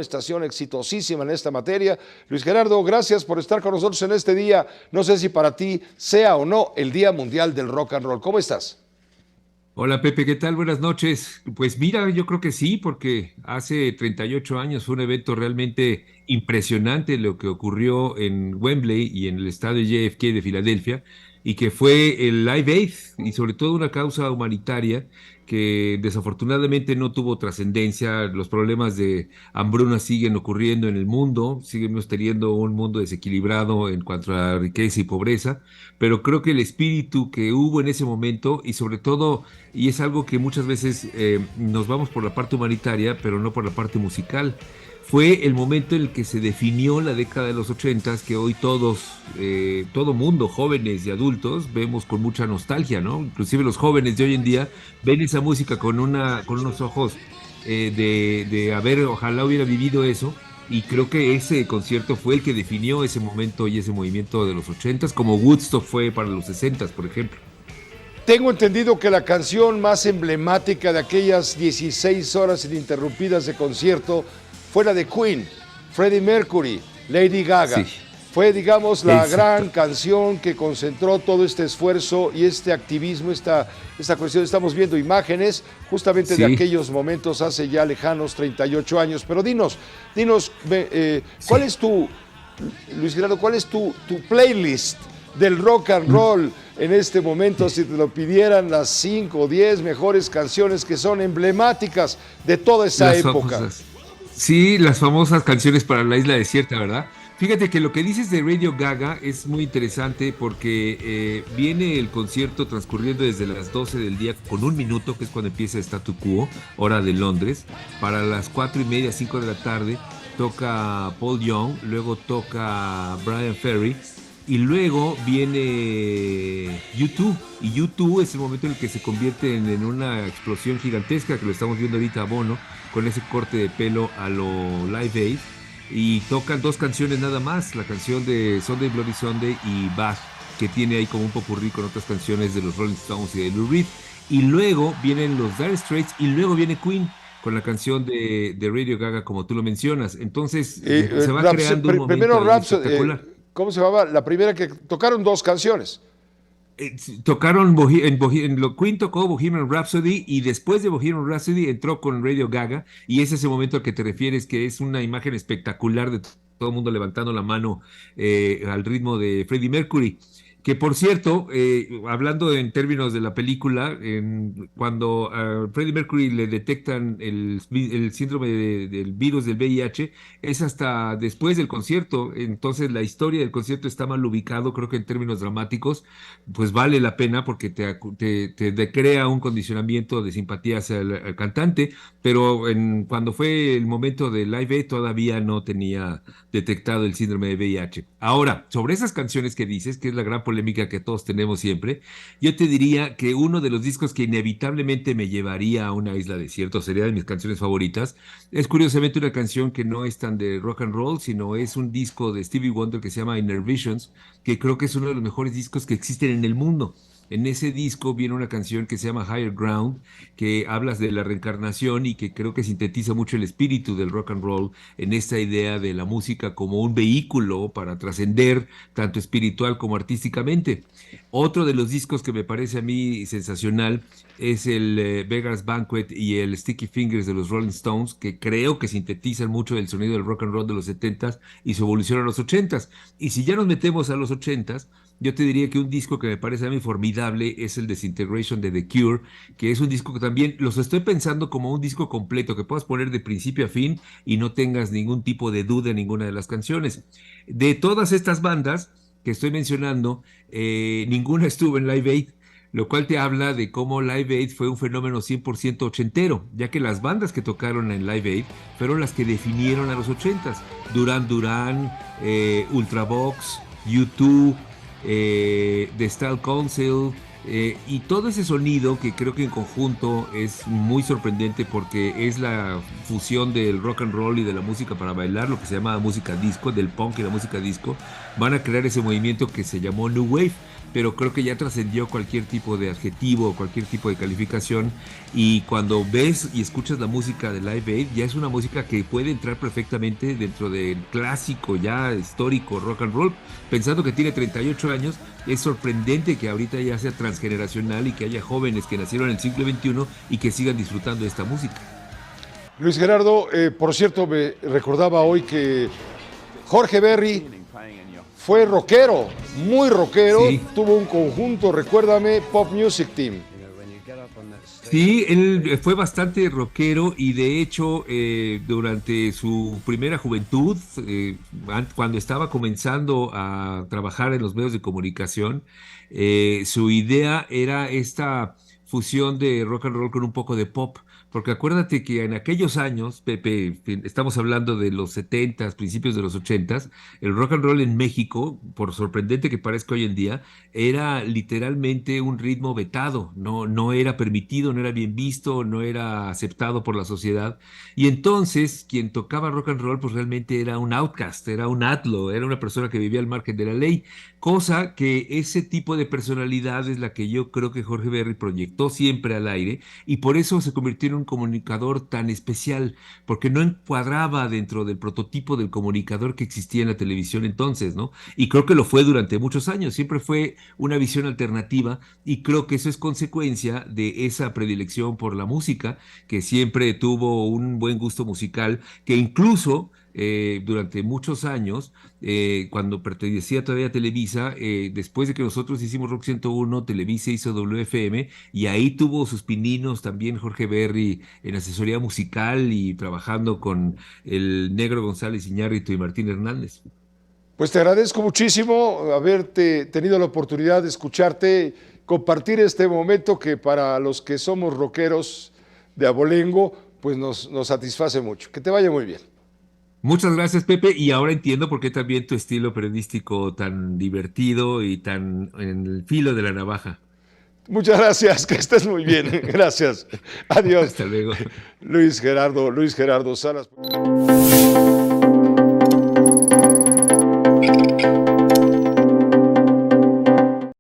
estación exitosísima en esta materia. Luis Gerardo, gracias por estar con nosotros en este día. No sé si para ti sea o no el Día Mundial del Rock and Roll. ¿Cómo estás? Hola Pepe, ¿qué tal? Buenas noches. Pues mira, yo creo que sí, porque hace 38 años fue un evento realmente impresionante lo que ocurrió en Wembley y en el estadio JFK de Filadelfia, y que fue el Live Aid y sobre todo una causa humanitaria que desafortunadamente no tuvo trascendencia. Los problemas de hambruna siguen ocurriendo en el mundo, seguimos teniendo un mundo desequilibrado en cuanto a riqueza y pobreza, pero creo que el espíritu que hubo en ese momento y sobre todo, y es algo que muchas veces nos vamos por la parte humanitaria, pero no por la parte musical. Fue el momento en el que se definió la década de los ochentas, que hoy todos, todo mundo, jóvenes y adultos, vemos con mucha nostalgia, ¿no? Inclusive los jóvenes de hoy en día ven esa música con unos ojos de haber, ojalá hubiera vivido eso. Y creo que ese concierto fue el que definió ese momento y ese movimiento de los ochentas, como Woodstock fue para los sesentas, por ejemplo. Tengo entendido que la canción más emblemática de aquellas 16 horas ininterrumpidas de concierto fue la de Queen, Freddie Mercury, Lady Gaga. Sí, Fue, digamos, la gran exacto. canción que concentró todo este esfuerzo y este activismo, esta cuestión. Estamos viendo imágenes justamente de Sí, aquellos momentos hace ya lejanos 38 años. Pero dinos, ¿cuál sí. es Luis Gerardo, cuál es tu playlist del rock and roll en este momento, si te lo pidieran, las 5 o 10 mejores canciones que son emblemáticas de toda esa Las época? famosas. Sí, las famosas canciones para la isla desierta, ¿verdad? Fíjate que lo que dices de Radio Gaga es muy interesante porque viene el concierto transcurriendo desde las 12 del día con un minuto, que es cuando empieza Statu Quo, hora de Londres. Para las 4:30, 5 de la tarde, toca Paul Young, luego toca Brian Ferry, y luego viene U2. Y U2 es el momento en el que se convierte en una explosión gigantesca, que lo estamos viendo ahorita a Bono, con ese corte de pelo a lo Live Aid, y tocan dos canciones nada más, la canción de Sunday Bloody Sunday y Bach, que tiene ahí como un popurrí con otras canciones de los Rolling Stones y de Lou Reed. Y luego vienen los Dire Straits y luego viene Queen con la canción de Radio Gaga, como tú lo mencionas. Entonces se va creando un momento Primero ahí Raps, espectacular. ¿cómo se llamaba? La primera que tocaron dos canciones. Tocaron Queen tocó Bohemian Rhapsody, y después de Bohemian Rhapsody entró con Radio Gaga, y es ese momento al que te refieres, que es una imagen espectacular de todo el mundo levantando la mano al ritmo de Freddie Mercury. Que por cierto, hablando en términos de la película, cuando a Freddie Mercury le detectan el síndrome del virus del VIH, es hasta después del concierto. Entonces la historia del concierto está mal ubicado, creo que en términos dramáticos pues vale la pena porque te crea un condicionamiento de simpatía hacia el cantante, pero cuando fue el momento de Live Aid todavía no tenía detectado el síndrome de VIH. Ahora, sobre esas canciones que dices, que es la gran polémica que todos tenemos siempre, yo te diría que uno de los discos que inevitablemente me llevaría a una isla desierta, sería de mis canciones favoritas, es curiosamente una canción que no es tan de rock and roll, sino es un disco de Stevie Wonder que se llama Inner Visions, que creo que es uno de los mejores discos que existen en el mundo. En ese disco viene una canción que se llama Higher Ground, que hablas de la reencarnación y que creo que sintetiza mucho el espíritu del rock and roll en esta idea de la música como un vehículo para trascender tanto espiritual como artísticamente. Otro de los discos que me parece a mí sensacional es el Beggar's Banquet y el Sticky Fingers de los Rolling Stones, que creo que sintetizan mucho el sonido del rock and roll de los setentas y su evolución a los ochentas. Y si ya nos metemos a los ochentas, yo te diría que un disco que me parece a mí formidable es el Disintegration de The Cure, que es un disco que también los estoy pensando como un disco completo, que puedas poner de principio a fin y no tengas ningún tipo de duda en ninguna de las canciones. De todas estas bandas que estoy mencionando, ninguna estuvo en Live Aid, lo cual te habla de cómo Live Aid fue un fenómeno 100% ochentero, ya que las bandas que tocaron en Live Aid fueron las que definieron a los ochentas. Duran Duran, Ultravox, U2, The Style Council, y todo ese sonido que creo que en conjunto es muy sorprendente porque es la fusión del rock and roll y de la música para bailar, lo que se llama música disco, del punk y la música disco, van a crear ese movimiento que se llamó New Wave. pero creo que ya trascendió cualquier tipo de adjetivo, cualquier tipo de calificación, y cuando ves y escuchas la música de Live Aid, ya es una música que puede entrar perfectamente dentro del clásico ya histórico rock and roll, pensando que tiene 38 años. Es sorprendente que ahorita ya sea transgeneracional y que haya jóvenes que nacieron en el siglo XXI y que sigan disfrutando de esta música. Luis Gerardo, por cierto, me recordaba hoy que Jorge Berry fue rockero, muy rockero, Sí. tuvo un conjunto, recuérdame, Pop Music Team. Sí, él fue bastante rockero y de hecho durante su primera juventud, cuando estaba comenzando a trabajar en los medios de comunicación, su idea era esta fusión de rock and roll con un poco de pop. Porque acuérdate que en aquellos años, Pepe, estamos hablando de los 70s, principios de los 80s, el rock and roll en México, por sorprendente que parezca hoy en día, era literalmente un ritmo vetado, no era permitido, no era bien visto, no era aceptado por la sociedad. Y entonces quien tocaba rock and roll pues realmente era un outcast, era un atlo, era una persona que vivía al margen de la ley, cosa que ese tipo de personalidad es la que yo creo que Jorge Berry proyectó siempre al aire y por eso se convirtió en un comunicador tan especial, porque no encuadraba dentro del prototipo del comunicador que existía en la televisión entonces, ¿no? Y creo que lo fue durante muchos años, siempre fue una visión alternativa y creo que eso es consecuencia de esa predilección por la música, que siempre tuvo un buen gusto musical, que incluso durante muchos años, cuando pertenecía todavía a Televisa, después de que nosotros hicimos Rock 101, Televisa hizo WFM y ahí tuvo sus pininos también Jorge Berry en asesoría musical y trabajando con el Negro González Iñárritu y Martín Hernández. Pues te agradezco muchísimo haberte tenido la oportunidad de escucharte, compartir este momento que para los que somos rockeros de abolengo, pues nos satisface mucho. Que te vaya muy bien. Muchas gracias, Pepe, y ahora entiendo por qué también tu estilo periodístico tan divertido y tan en el filo de la navaja. Muchas gracias, que estés muy bien. Gracias. Adiós. Hasta luego. Luis Gerardo Salas.